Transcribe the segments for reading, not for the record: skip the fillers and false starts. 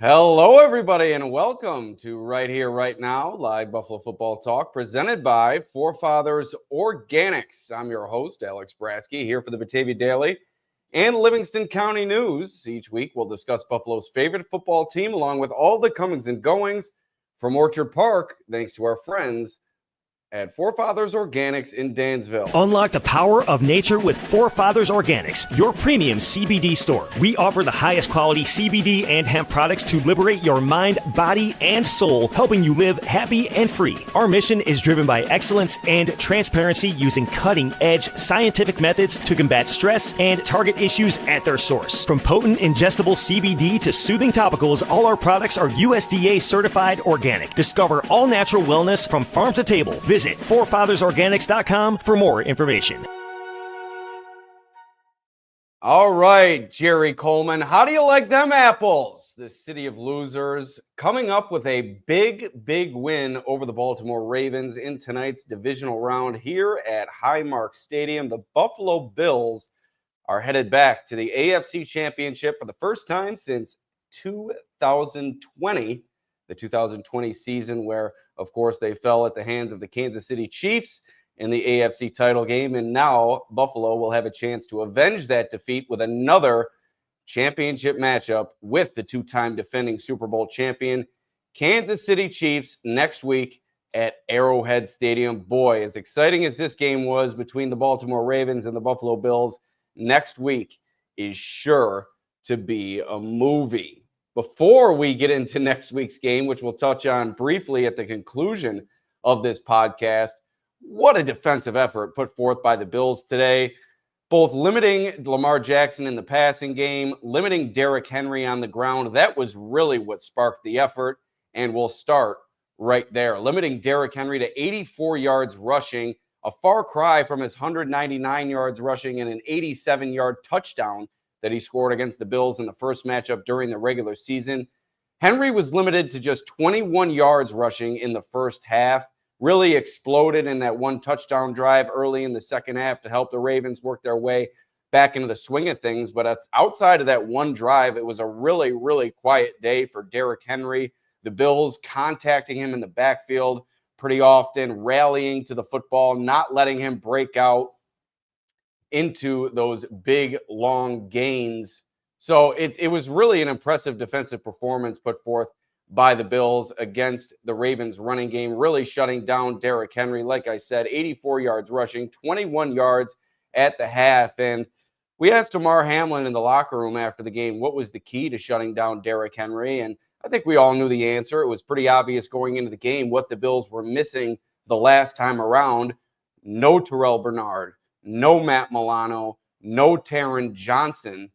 Hello, everybody, and welcome to Right Here, Right Now, live Buffalo football talk presented by Forefathers Organics. I'm your host, Alex Brasky, here for the Batavia Daily and Livingston County News. Each week, we'll discuss Buffalo's favorite football team, along with all the comings and goings from Orchard Park, thanks to our friends at Forefathers Organics in Dansville. Unlock the power of nature with Forefathers Organics, your premium CBD store. We offer the highest quality CBD and hemp products to liberate your mind, body, and soul, helping you live happy and free. Our mission is driven by excellence and transparency, using cutting-edge scientific methods to combat stress and target issues at their source. From potent ingestible CBD to soothing topicals, all our products are USDA certified organic. Discover all natural wellness from farm to table. Visit forefathersorganics.com for more information. All right, Jerry Coleman, how do you like them apples? The city of losers coming up with a big win over the Baltimore Ravens in tonight's divisional round here at Highmark Stadium. The Buffalo Bills are headed back to the AFC Championship for the first time since 2020, the 2020 season where, of course, they fell at the hands of the Kansas City Chiefs in the AFC title game. And now Buffalo will have a chance to avenge that defeat with another championship matchup with the two-time defending Super Bowl champion Kansas City Chiefs next week at Arrowhead Stadium. Boy, as exciting as this game was between the Baltimore Ravens and the Buffalo Bills, next week is sure to be a movie. Before we get into next week's game, which we'll touch on briefly at the conclusion of this podcast, what a defensive effort put forth by the Bills today, both limiting Lamar Jackson in the passing game, limiting Derrick Henry on the ground. That was really what sparked the effort, and we'll start right there. Limiting Derrick Henry to 84 yards rushing, a far cry from his 199 yards rushing and an 87-yard touchdown that he scored against the Bills in the first matchup during the regular season. Henry was limited to just 21 yards rushing in the first half, really exploded in that one touchdown drive early in the second half to help the Ravens work their way back into the swing of things. But outside of that one drive, it was a really quiet day for Derrick Henry. The Bills contacting him in the backfield pretty often, rallying to the football, not letting him break out into those big, long gains. So it was really an impressive defensive performance put forth by the Bills against the Ravens running game, really shutting down Derrick Henry. Like I said, 84 yards rushing, 21 yards at the half. And we asked Damar Hamlin in the locker room after the game, what was the key to shutting down Derrick Henry? And I think we all knew the answer. It was pretty obvious going into the game what the Bills were missing the last time around. No Terrell Bernard, no Matt Milano, no Taron Johnson.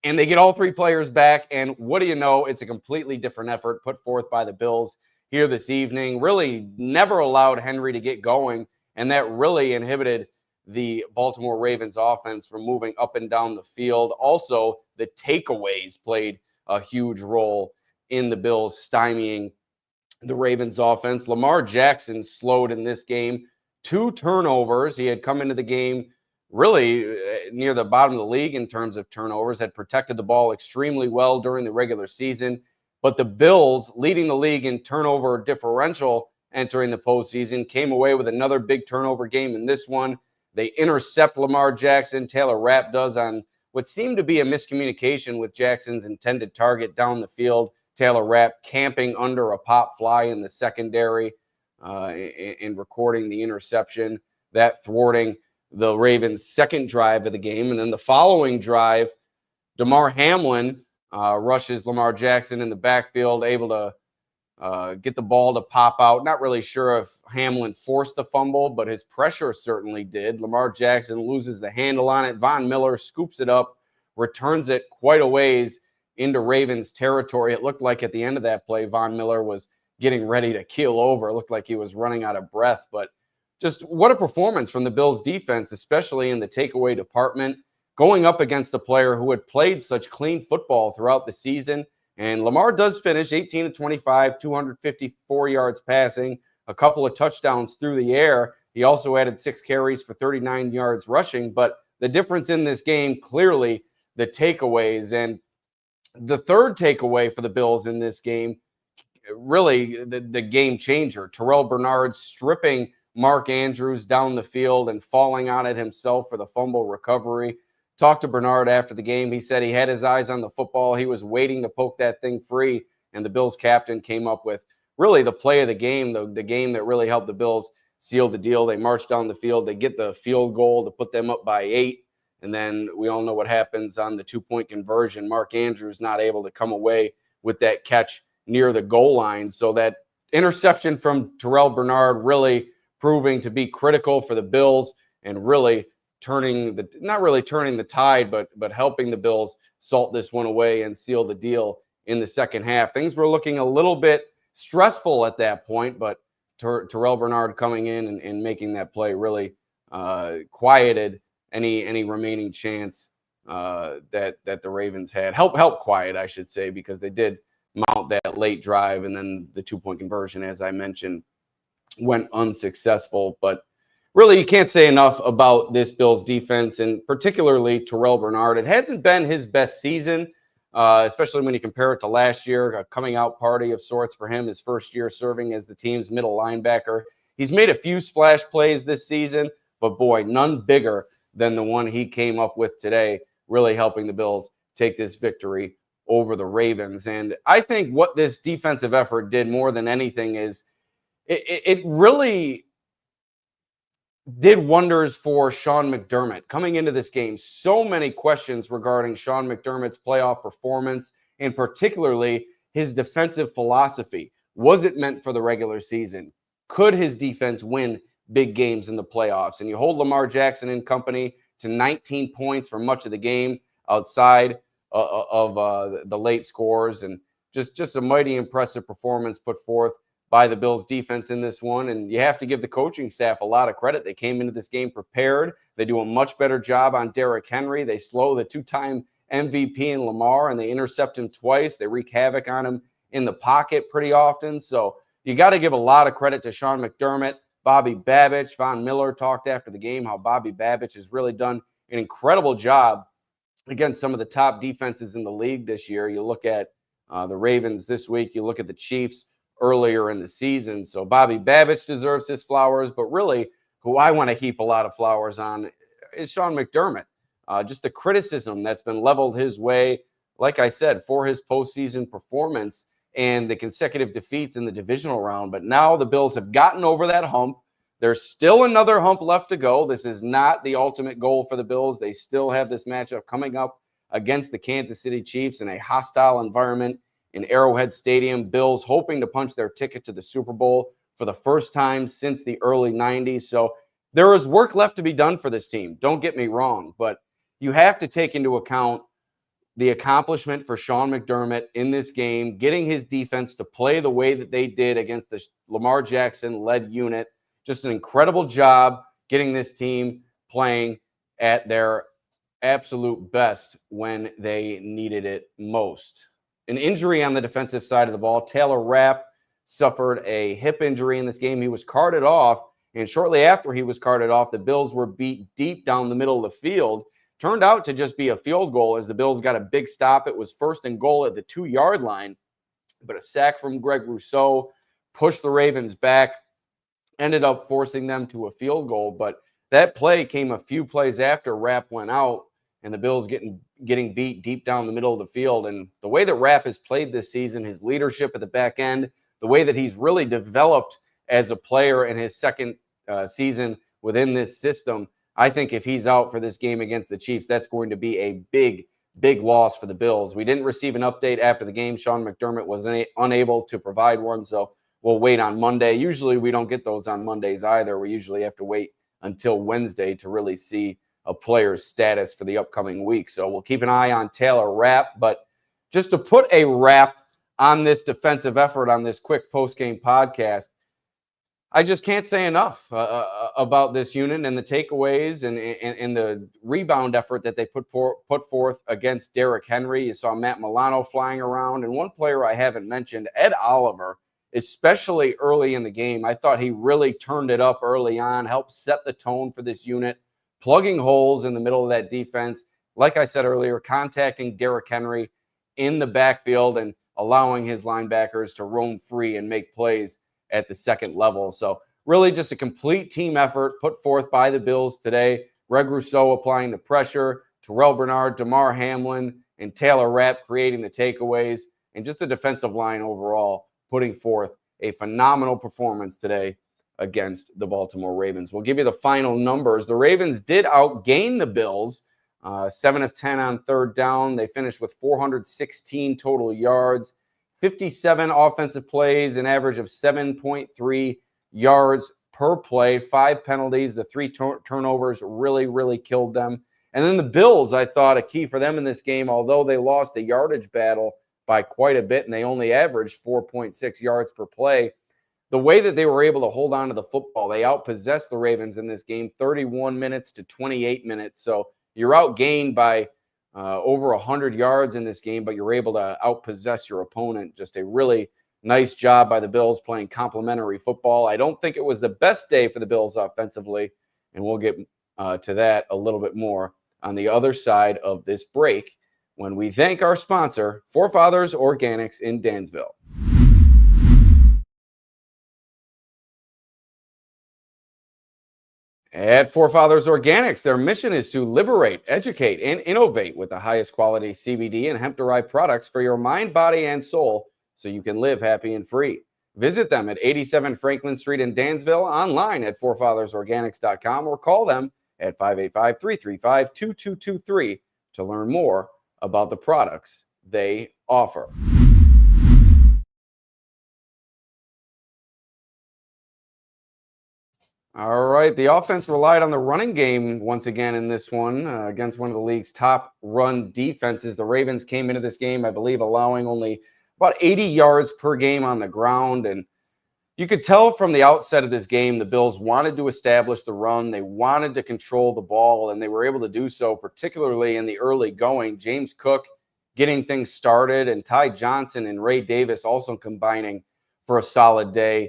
And they get all three players back, and what do you know? It's a completely different effort put forth by the Bills here this evening. Really never allowed Henry to get going, and that really inhibited the Baltimore Ravens offense from moving up and down the field. Also, the takeaways played a huge role in the Bills stymieing the Ravens offense. Lamar Jackson slowed in this game. 2 turnovers. He had come into the game really near the bottom of the league in terms of turnovers, had protected the ball extremely well during the regular season. But the Bills, leading the league in turnover differential entering the postseason, came away with another big turnover game in this one. They intercept Lamar Jackson. Taylor Rapp does on what seemed to be a miscommunication with Jackson's intended target down the field. Taylor Rapp camping under a pop fly in the secondary and recording the interception, that thwarting the Ravens' second drive of the game. And then the following drive, Damar Hamlin rushes Lamar Jackson in the backfield, able to get the ball to pop out. Not really sure if Hamlin forced the fumble, but his pressure certainly did. Lamar Jackson loses the handle on it. Von Miller scoops it up, returns it quite a ways into Ravens territory. It looked like at the end of that play, Von Miller was getting ready to keel over. It looked like he was running out of breath, but just what a performance from the Bills defense, especially in the takeaway department, going up against a player who had played such clean football throughout the season. And Lamar does finish 18 of 25, 254 yards passing, a couple of touchdowns through the air. He also added 6 carries for 39 yards rushing. But the difference in this game, clearly the takeaways. And The third takeaway for the Bills in this game, really the game changer, Terrell Bernard stripping Mark Andrews down the field and falling on it himself for the fumble recovery. Talked to Bernard after the game. He said he had his eyes on the football. He was waiting to poke that thing free, and the Bills captain came up with really the play of the game, the game that really helped the Bills seal the deal. They march down the field. They get the field goal to put them up by 8. And then we all know what happens on the 2-point conversion. Mark Andrews not able to come away with that catch near the goal line. So that interception from Terrell Bernard really proving to be critical for the Bills and really not really turning the tide, but helping the Bills salt this one away and seal the deal in the second half. Things were looking a little bit stressful at that point, but Terrell Bernard coming in and making that play really quieted any remaining chance that the Ravens had. Help quiet, I should say, because they did mount that late drive, and then the 2-point conversion, as I mentioned, went unsuccessful. But really, you can't say enough about this Bills defense, and particularly Terrell Bernard. It hasn't been his best season, especially when you compare it to last year, a coming out party of sorts for him, his first year serving as the team's middle linebacker. He's made a few splash plays this season, but boy, none bigger than the one he came up with today, really helping the Bills take this victory over the Ravens. And I think what this defensive effort did more than anything is it really did wonders for Sean McDermott coming into this game. So many questions regarding Sean McDermott's playoff performance, and particularly his defensive philosophy. Was it meant for the regular season? Could his defense win big games in the playoffs? And you hold Lamar Jackson and company to 19 points for much of the game outside of the late scores, and just a mighty impressive performance put forth by the Bills defense in this one. And you have to give the coaching staff a lot of credit. They came into this game prepared. They do a much better job on Derrick Henry. They slow the 2-time MVP in Lamar, and they intercept him twice. They wreak havoc on him in the pocket pretty often. So you got to give a lot of credit to Sean McDermott. Bobby Babich, Von Miller talked after the game how Bobby Babich has really done an incredible job against some of the top defenses in the league this year. You look at the Ravens this week, you look at the Chiefs earlier in the season. So Bobby Babich deserves his flowers, but really who I want to heap a lot of flowers on is Sean McDermott. Just the criticism that's been leveled his way, like I said, for his postseason performance and the consecutive defeats in the divisional round. But now the Bills have gotten over that hump. There's still another hump left to go. This is not the ultimate goal for the Bills. They still have this matchup coming up against the Kansas City Chiefs in a hostile environment in Arrowhead Stadium. Bills hoping to punch their ticket to the Super Bowl for the first time since the early 90s. So there is work left to be done for this team. Don't get me wrong, but you have to take into account the accomplishment for Sean McDermott in this game, getting his defense to play the way that they did against the Lamar Jackson-led unit. Just an incredible job getting this team playing at their absolute best when they needed it most. An injury on the defensive side of the ball. Taylor Rapp suffered a hip injury in this game. He was carted off, and shortly after he was carted off, the Bills were beat deep down the middle of the field. Turned out to just be a field goal as the Bills got a big stop. It was 1st and goal at the 2-yard line, but a sack from Greg Rousseau pushed the Ravens back, ended up forcing them to a field goal. But that play came a few plays after Rapp went out, and the Bills getting beat deep down the middle of the field. And the way that Rapp has played this season, his leadership at the back end, the way that he's really developed as a player in his second season within this system, I think if he's out for this game against the Chiefs, that's going to be a big, big loss for the Bills. We didn't receive an update after the game. Sean McDermott was unable to provide one, so we'll wait on Monday. Usually we don't get those on Mondays either. We usually have to wait until Wednesday to really see a player's status for the upcoming week. So we'll keep an eye on Taylor Rapp. But just to put a wrap on this defensive effort on this quick post-game podcast, I just can't say enough about this unit and the takeaways and the rebound effort that they put forth against Derrick Henry. You saw Matt Milano flying around. And one player I haven't mentioned, Ed Oliver, especially early in the game. I thought he really turned it up early on, helped set the tone for this unit, plugging holes in the middle of that defense. Like I said earlier, contacting Derrick Henry in the backfield and allowing his linebackers to roam free and make plays at the second level. So really just a complete team effort put forth by the Bills today. Greg Rousseau applying the pressure, Terrell Bernard, Damar Hamlin, and Taylor Rapp creating the takeaways, and just the defensive line overall putting forth a phenomenal performance today against the Baltimore Ravens. We'll give you the final numbers. The Ravens did outgain the Bills, 7 of 10 on third down. They finished with 416 total yards, 57 offensive plays, an average of 7.3 yards per play, 5 penalties. The 3 turnovers really killed them. And then the Bills, I thought a key for them in this game, although they lost the yardage battle by quite a bit and they only averaged 4.6 yards per play, the way that they were able to hold on to the football, they outpossessed the Ravens in this game, 31 minutes to 28 minutes. So you're outgained by over 100 yards in this game, but you're able to outpossess your opponent. Just a really nice job by the Bills playing complementary football. I don't think it was the best day for the Bills offensively, and we'll get to that a little bit more on the other side of this break when we thank our sponsor, Forefathers Organics in Dansville. At Forefathers Organics, their mission is to liberate, educate, and innovate with the highest quality CBD and hemp-derived products for your mind, body, and soul so you can live happy and free. Visit them at 87 Franklin Street in Dansville, online at forefathersorganics.com, or call them at 585-335-2223 to learn more about the products they offer. All right, the offense relied on the running game once again in this one against one of the league's top run defenses. The Ravens came into this game, I believe, allowing only about 80 yards per game on the ground, and you could tell from the outset of this game the Bills wanted to establish the run. They wanted to control the ball, and they were able to do so, particularly in the early going. James Cook getting things started, and Ty Johnson and Ray Davis also combining for a solid day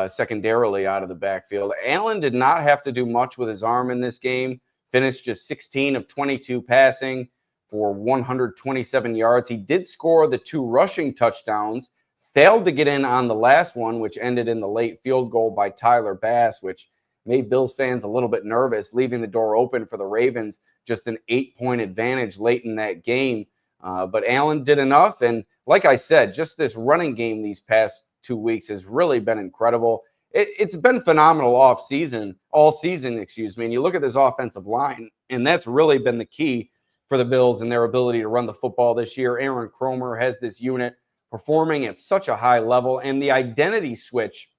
secondarily out of the backfield. Allen did not have to do much with his arm in this game, finished just 16 of 22 passing for 127 yards. He did score the 2 rushing touchdowns, failed to get in on the last one, which ended in the late field goal by Tyler Bass, which made Bills fans a little bit nervous, leaving the door open for the Ravens, just an 8-point advantage late in that game. But Allen did enough, and like I said, just this running game these past 2 weeks has really been incredible. It's been phenomenal all season, and you look at this offensive line, and that's really been the key for the Bills and their ability to run the football this year. Aaron Cromer has this unit performing at such a high level, and the identity switch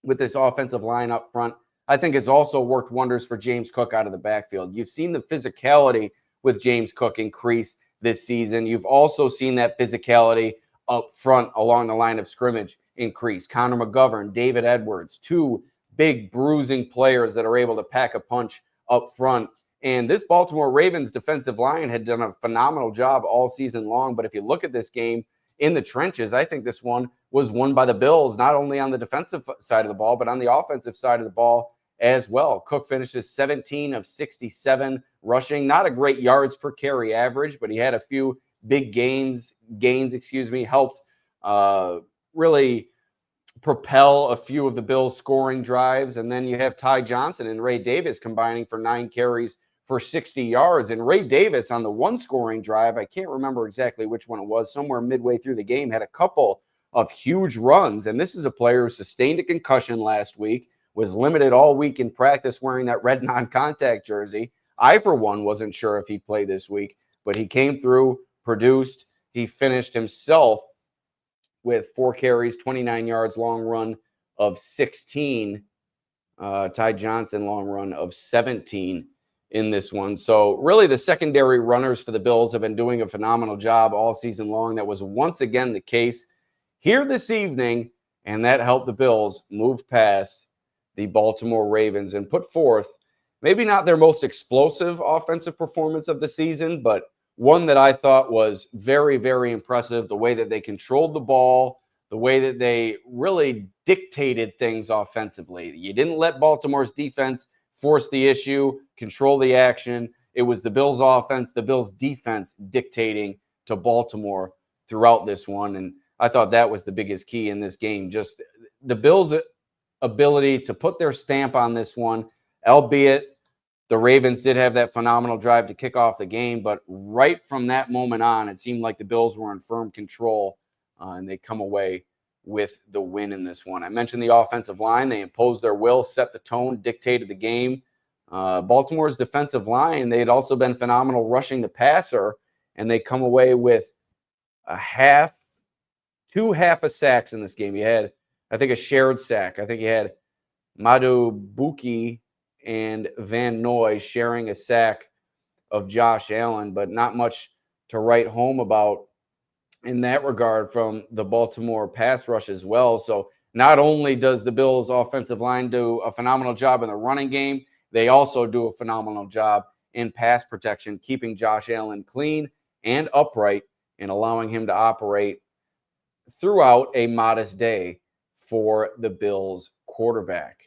with this offensive line up front, I think, has also worked wonders for James Cook out of the backfield. You've seen the physicality with James Cook increase this season. You've also seen that physicality up front along the line of scrimmage increase. Connor McGovern, David Edwards, 2 big bruising players that are able to pack a punch up front. And this Baltimore Ravens defensive line had done a phenomenal job all season long. But if you look at this game in the trenches, I think this one was won by the Bills, not only on the defensive side of the ball, but on the offensive side of the ball as well. Cook finishes 17 of 67 rushing, not a great yards per carry average, but he had a few big gains, helped really propel a few of the Bills' scoring drives. And then you have Ty Johnson and Ray Davis combining for 9 carries for 60 yards. And Ray Davis on the 1 scoring drive, I can't remember exactly which one it was, somewhere midway through the game, had a couple of huge runs. And this is a player who sustained a concussion last week, was limited all week in practice wearing that red non-contact jersey. I, for one, wasn't sure if he'd play this week, but he came through, produced. He finished himself with 4 carries, 29 yards, long run of 16. Ty Johnson, long run of 17 in this one. So really the secondary runners for the Bills have been doing a phenomenal job all season long. That was once again the case here this evening, and that helped the Bills move past the Baltimore Ravens and put forth maybe not their most explosive offensive performance of the season, but one that I thought was very, very impressive. The way that they controlled the ball, the way that they really dictated things offensively. You didn't let Baltimore's defense force the issue, control the action. It was the Bills' offense, the Bills' defense dictating to Baltimore throughout this one. And I thought that was the biggest key in this game. Just the Bills' ability to put their stamp on this one, albeit the Ravens did have that phenomenal drive to kick off the game. But right from that moment on, it seemed like the Bills were in firm control, and they come away with the win in this one. I mentioned the offensive line. They imposed their will, set the tone, dictated the game. Baltimore's defensive line, they had also been phenomenal rushing the passer, and they come away with two half a sacks in this game. You had, I think, a shared sack. I think you had Madubuike and Van Noy sharing a sack of Josh Allen, but not much to write home about in that regard from the Baltimore pass rush as well. So not only does the Bills offensive line do a phenomenal job in the running game, they also do a phenomenal job in pass protection, keeping Josh Allen clean and upright and allowing him to operate throughout a modest day for the Bills quarterback.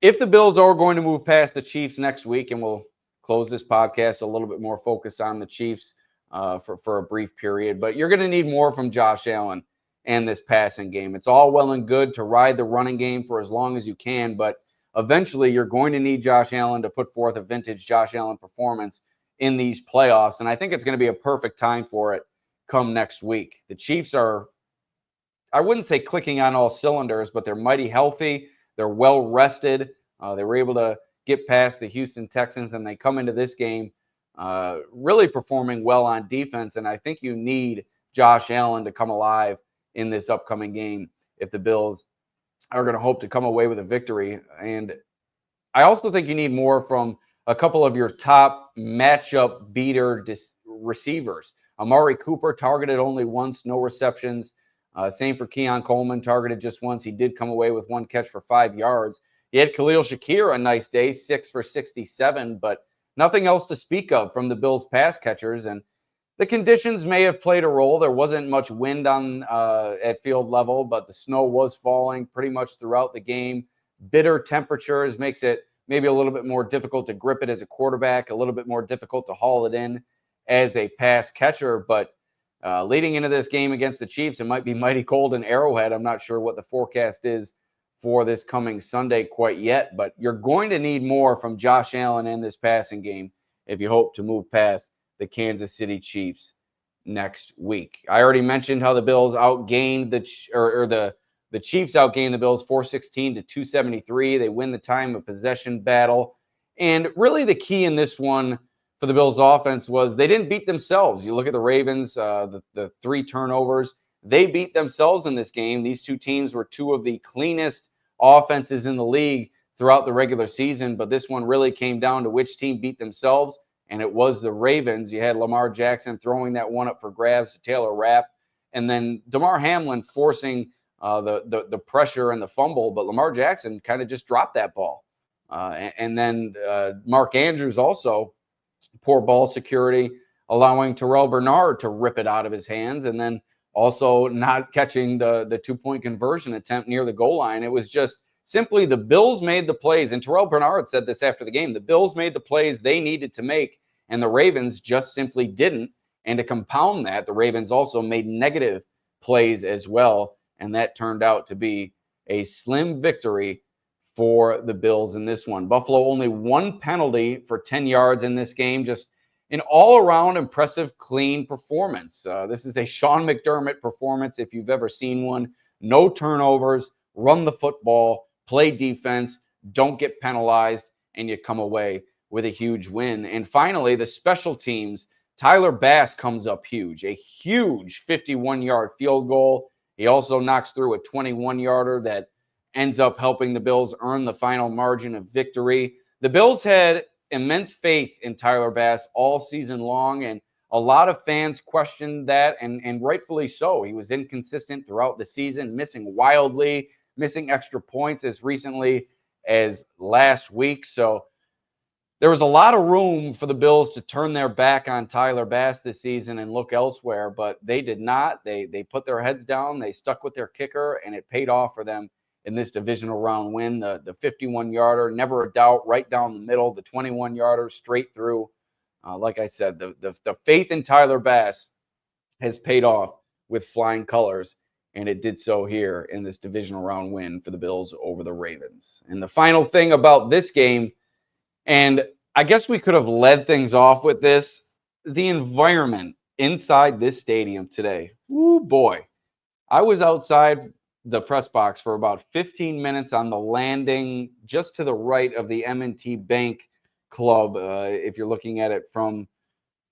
If the Bills are going to move past the Chiefs next week, and we'll close this podcast a little bit more focused on the Chiefs for a brief period, but you're going to need more from Josh Allen and this passing game. It's all well and good to ride the running game for as long as you can, but eventually you're going to need Josh Allen to put forth a vintage Josh Allen performance in these playoffs, and I think it's going to be a perfect time for it come next week. The Chiefs are, I wouldn't say clicking on all cylinders, but they're mighty healthy. They're well rested. They were able to get past the Houston Texans, and they come into this game really performing well on defense. And I think you need Josh Allen to come alive in this upcoming game if the Bills are going to hope to come away with a victory. And I also think you need more from a couple of your top matchup beater receivers. Amari Cooper targeted only once, no receptions. Same for Keon Coleman, targeted just once. He did come away with one catch for 5 yards. He had Khalil Shakir a nice day, 6 for 67, but nothing else to speak of from the Bills pass catchers. And the conditions may have played a role. There wasn't much wind on at field level, but the snow was falling pretty much throughout the game. Bitter temperatures makes it maybe a little bit more difficult to grip it as a quarterback, a little bit more difficult to haul it in as a pass catcher. But leading into this game against the Chiefs, it might be mighty cold in Arrowhead. I'm not sure what the forecast is for this coming Sunday quite yet, but you're going to need more from Josh Allen in this passing game if you hope to move past the Kansas City Chiefs next week. I already mentioned how the Bills outgained the Chiefs outgained the Bills 416 to 273. They win the time of possession battle. And really the key in this one for the Bills offense was they didn't beat themselves. You look at the Ravens, the 3 turnovers. They beat themselves in this game. These two teams were two of the cleanest offenses in the league throughout the regular season, but this one really came down to which team beat themselves, and it was the Ravens. You had Lamar Jackson throwing that one up for grabs to Taylor Rapp, and then Damar Hamlin forcing the pressure and the fumble, but Lamar Jackson kind of just dropped that ball. And then Mark Andrews also, poor ball security, allowing Terrell Bernard to rip it out of his hands, and then also not catching the 2-point conversion attempt near the goal line. It was just simply the Bills made the plays, and Terrell Bernard said this after the game, the Bills made the plays they needed to make, and the Ravens just simply didn't. And to compound that, the Ravens also made negative plays as well, and that turned out to be a slim victory for the Bills in this one. Buffalo only 1 penalty for 10 yards in this game, just an all-around impressive, clean performance. This is a Sean McDermott performance if you've ever seen one. No turnovers, run the football, play defense, don't get penalized, and you come away with a huge win. And finally, the special teams. Tyler Bass comes up huge, a huge 51-yard field goal. He also knocks through a 21-yarder that ends up helping the Bills earn the final margin of victory. The Bills had immense faith in Tyler Bass all season long, and a lot of fans questioned that, and rightfully so. He was inconsistent throughout the season, missing wildly, missing extra points as recently as last week. So there was a lot of room for the Bills to turn their back on Tyler Bass this season and look elsewhere, but they did not. They put their heads down, they stuck with their kicker, and it paid off for them in this divisional round win. The 51-yarder, never a doubt, right down the middle. The 21-yarder, straight through. Like I said, the faith in Tyler Bass has paid off with flying colors, and it did so here in this divisional round win for the Bills over the Ravens. And the final thing about this game, and I guess we could have led things off with this, the environment inside this stadium today. Ooh, boy. I was outside the press box for about 15 minutes on the landing just to the right of the M&T Bank Club, if you're looking at it from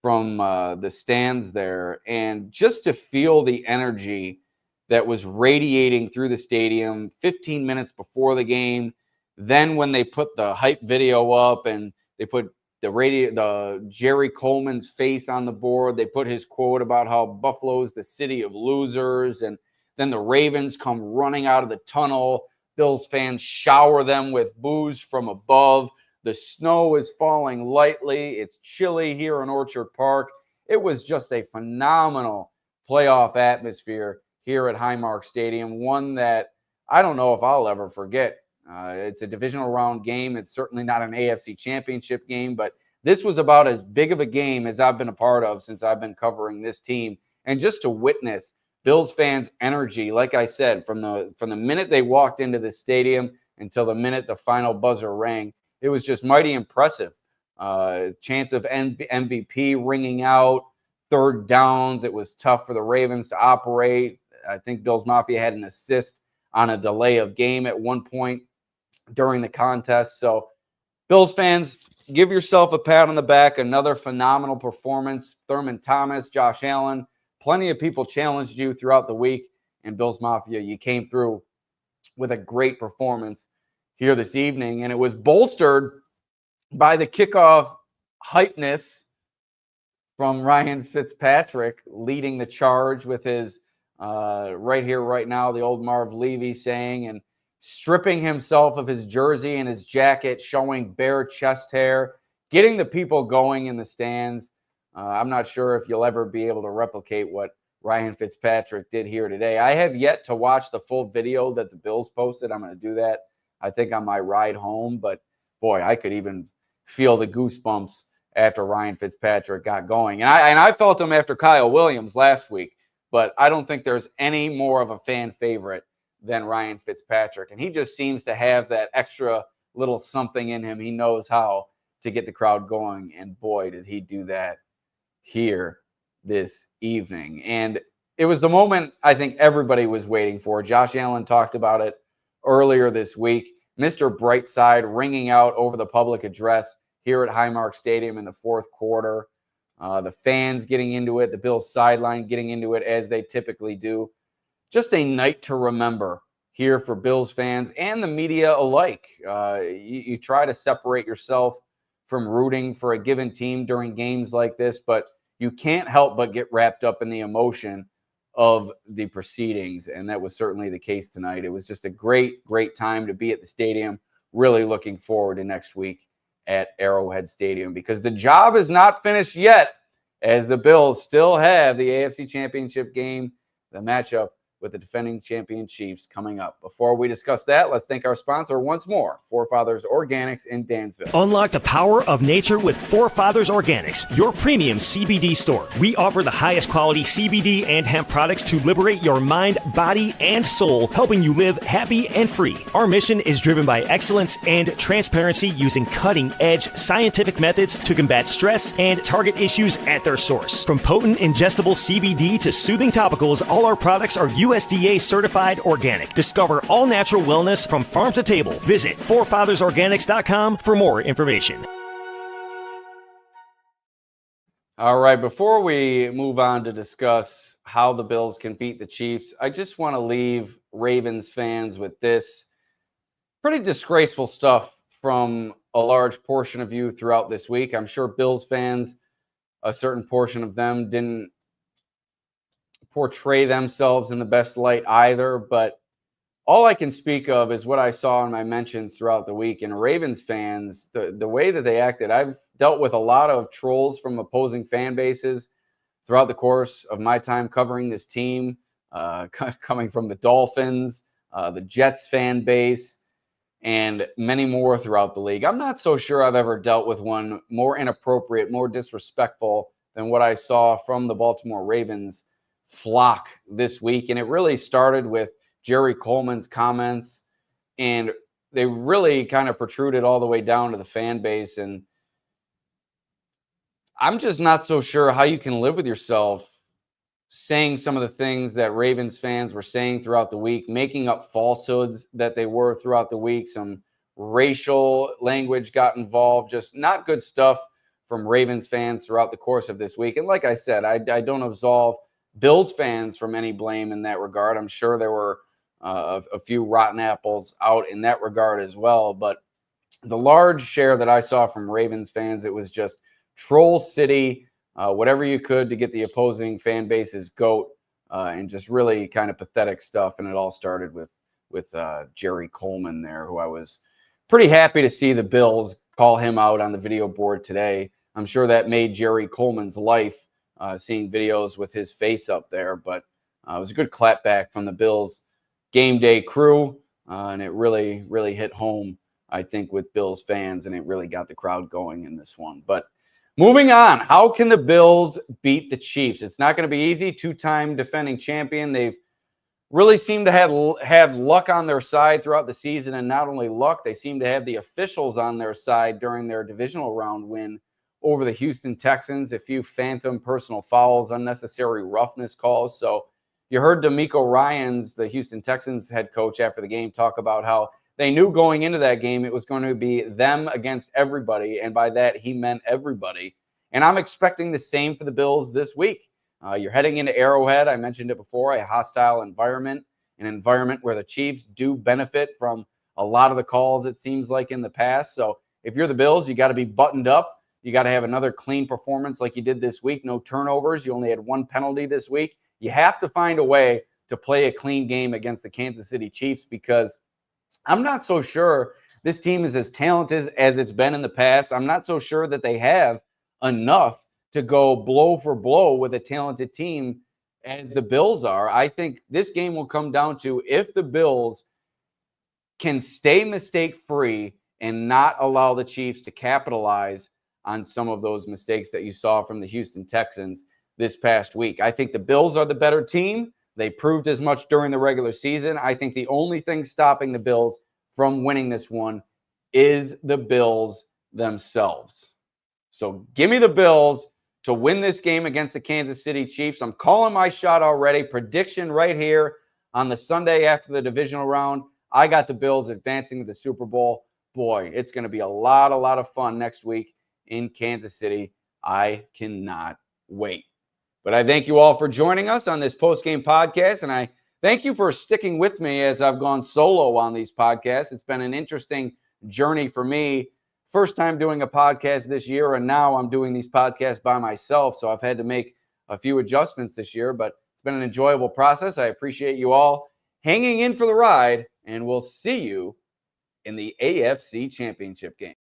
the stands there. And just to feel the energy that was radiating through the stadium 15 minutes before the game. Then when they put the hype video up and they put the Jerry Coleman's face on the board, they put his quote about how Buffalo's the city of losers, and then the Ravens come running out of the tunnel. Bills fans shower them with boos from above. The snow is falling lightly. It's chilly here in Orchard Park. It was just a phenomenal playoff atmosphere here at Highmark Stadium, one that I don't know if I'll ever forget. It's a divisional round game. It's certainly not an AFC Championship game, but this was about as big of a game as I've been a part of since I've been covering this team. And just to witness Bills fans' energy, like I said, from the minute they walked into the stadium until the minute the final buzzer rang, it was just mighty impressive. Chance of MVP ringing out, third downs. It was tough for the Ravens to operate. I think Bills Mafia had an assist on a delay of game at one point during the contest. So Bills fans, give yourself a pat on the back. Another phenomenal performance. Thurman Thomas, Josh Allen, plenty of people challenged you throughout the week. And Bills Mafia, you came through with a great performance here this evening. And it was bolstered by the kickoff hypeness from Ryan Fitzpatrick, leading the charge with his right here, right now, the old Marv Levy saying, and stripping himself of his jersey and his jacket, showing bare chest hair, getting the people going in the stands. I'm not sure if you'll ever be able to replicate what Ryan Fitzpatrick did here today. I have yet to watch the full video that the Bills posted. I'm going to do that, I think, on my ride home. But, boy, I could even feel the goosebumps after Ryan Fitzpatrick got going. And I felt them after Kyle Williams last week. But I don't think there's any more of a fan favorite than Ryan Fitzpatrick. And he just seems to have that extra little something in him. He knows how to get the crowd going. And boy, did he do that here this evening. And it was the moment I think everybody was waiting for. Josh Allen talked about it earlier this week. Mr. Brightside ringing out over the public address here at Highmark Stadium in the fourth quarter. The fans getting into it, the Bills sideline getting into it as they typically do. Just a night to remember here for Bills fans and the media alike. You try to separate yourself from rooting for a given team during games like this, but you can't help but get wrapped up in the emotion of the proceedings, and that was certainly the case tonight. It was just a great, great time to be at the stadium. Really looking forward to next week at Arrowhead Stadium, because the job is not finished yet, as the Bills still have the AFC Championship game, the matchup with the defending champion Chiefs, coming up. Before we discuss that, let's thank our sponsor once more, Forefathers Organics in Dansville. Unlock the power of nature with Forefathers Organics, your premium CBD store. We offer the highest quality CBD and hemp products to liberate your mind, body, and soul, helping you live happy and free. Our mission is driven by excellence and transparency, using cutting-edge scientific methods to combat stress and target issues at their source. From potent ingestible CBD to soothing topicals, all our products are USDA certified organic. Discover all natural wellness from farm to table. Visit forefathersorganics.com for more information. All right, before we move on to discuss how the Bills can beat the Chiefs, I just want to leave Ravens fans with this pretty disgraceful stuff from a large portion of you throughout this week. I'm sure Bills fans, a certain portion of them, didn't portray themselves in the best light either, but all I can speak of is what I saw in my mentions throughout the week. And Ravens fans, the way that they acted, I've dealt with a lot of trolls from opposing fan bases throughout the course of my time covering this team, coming from the Dolphins, the Jets fan base, and many more throughout the league. I'm not so sure I've ever dealt with one more inappropriate, more disrespectful than what I saw from the Baltimore Ravens flock this week. And it really started with Jerry Coleman's comments, and they really kind of protruded all the way down to the fan base. And I'm just not so sure how you can live with yourself saying some of the things that Ravens fans were saying throughout the week, making up falsehoods that they were throughout the week. Some racial language got involved, just not good stuff from Ravens fans throughout the course of this week. And like I said, I don't absolve Bills fans from any blame in that regard. I'm sure there were a few rotten apples out in that regard as well. But the large share that I saw from Ravens fans, it was just troll city, whatever you could to get the opposing fan base's goat, and just really kind of pathetic stuff. And it all started with Jerry Coleman there, who I was pretty happy to see the Bills call him out on the video board today. I'm sure that made Jerry Coleman's life, seeing videos with his face up there. But it was a good clapback from the Bills game day crew, and it really, really hit home, I think, with Bills fans, and it really got the crowd going in this one. But moving on, how can the Bills beat the Chiefs? It's not going to be easy. Two-time defending champion. They've really seemed to have luck on their side throughout the season, and not only luck, they seem to have the officials on their side during their divisional round win over the Houston Texans. A few phantom personal fouls, unnecessary roughness calls. So you heard D'Amico Ryans, the Houston Texans head coach, after the game talk about how they knew going into that game it was going to be them against everybody, and by that he meant everybody. And I'm expecting the same for the Bills this week. You're heading into Arrowhead. I mentioned it before, a hostile environment, an environment where the Chiefs do benefit from a lot of the calls, it seems like, in the past. So if you're the Bills, you got to be buttoned up. You got to have another clean performance like you did this week. No turnovers. You only had one penalty this week. You have to find a way to play a clean game against the Kansas City Chiefs, because I'm not so sure this team is as talented as it's been in the past. I'm not so sure that they have enough to go blow for blow with a talented team as the Bills are. I think this game will come down to if the Bills can stay mistake-free and not allow the Chiefs to capitalize on some of those mistakes that you saw from the Houston Texans this past week. I think the Bills are the better team. They proved as much during the regular season. I think the only thing stopping the Bills from winning this one is the Bills themselves. So give me the Bills to win this game against the Kansas City Chiefs. I'm calling my shot already. Prediction right here on the Sunday after the divisional round. I got the Bills advancing to the Super Bowl. Boy, it's going to be a lot of fun next week in Kansas City. I cannot wait. But I thank you all for joining us on this post-game podcast, and I thank you for sticking with me as I've gone solo on these podcasts. It's been an interesting journey for me. First time doing a podcast this year, and now I'm doing these podcasts by myself, so I've had to make a few adjustments this year, but it's been an enjoyable process. I appreciate you all hanging in for the ride, and we'll see you in the AFC Championship game.